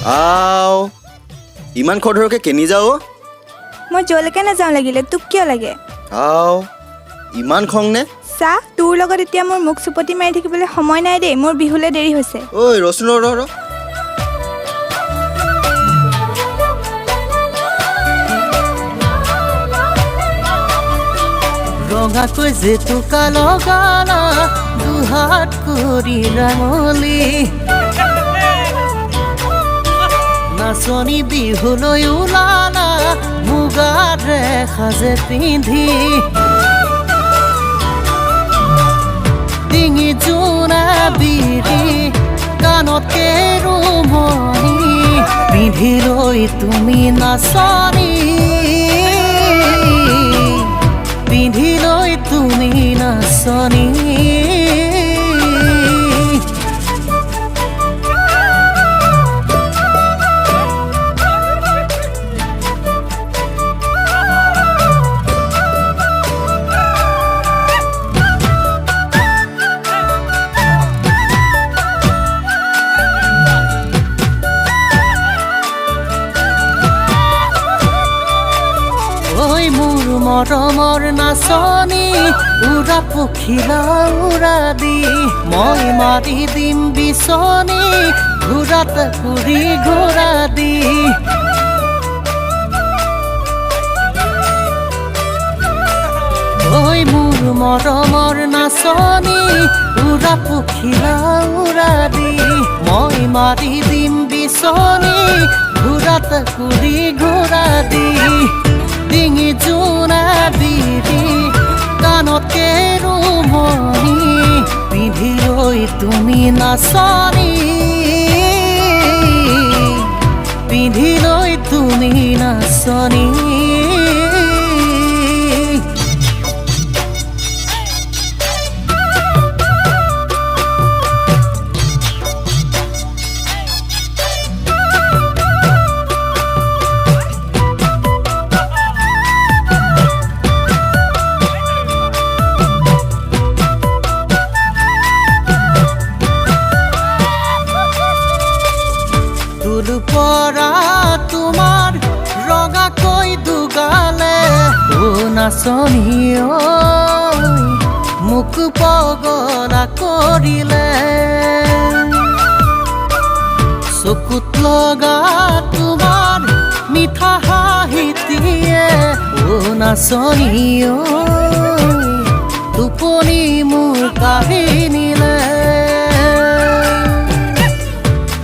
আও ইমান খৰধৰকে কেনি যাও মই যলৈকে নাযাওঁ লাগিলে তোক কিয় লাগে আও ইমান খং নে চা তোৰ লগত এতিয়া মোৰ মুখ চুপতি মাৰি থাকিবলৈ সময় নাই দেই মোৰ বিহুলে দেৰি হৈছে ঐ ৰচোন ৰ ৰঙাকৈ জেতুকা লগালা দুহাত কৰি ৰাঙলী নাচনী বিহুলৈ ওলালা মুগাৰ ৰেখাজে পিন্ধি ডিঙি জোনা বিৰি কাণত কেৰুমণি পিন্ধি লৈ তুমি নাচনী পিন্ধি লৈ তুমি নাচনী ঐ মোৰ মৰমৰ নাচনী উৰা পখিলা উৰা দি মই মাৰি দিম বিচনী ঘূৰাত ঘূৰি ঘূৰা দি ঐ মোৰ মৰমৰ নাচনী উৰা পখিলা উৰা দি মই মাৰি দিম বিচনী ঘূৰাত ঘূৰি ঘূৰা দি ডিঙি জোনা বিৰি কাণত কেৰুমণি পিন্ধি লৈ তুমি নাচনী পিন্ধি লৈ তুমি নাচনী পৰা তোমাৰ ৰঙাকৈ দুগালে ও নাচনী মোক পগলা কৰিলে চকুত লগা তোমাৰ মিঠা হাঁহিটিয়ে ও নাচনী টোপনি মোৰ কাঢ়ি নিলে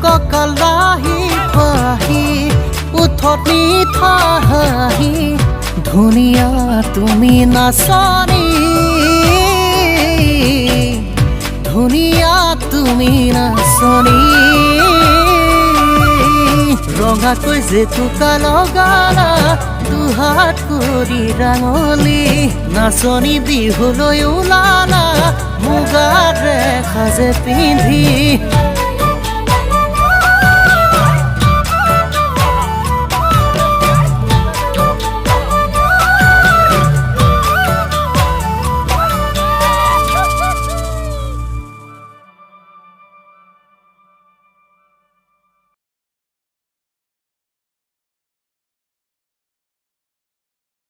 কঁকাল উঠত মিঠা হাঁহি ধুনীয়া তুমি নাচনী ধুনীয়া তুমি নাচনী ৰঙাকৈ জেতুকা লগালা দুহাত কৰি ৰাঙলী নাচনী বিহুলৈ ওলালা মুগাৰ ৰেখাজে পিন্ধি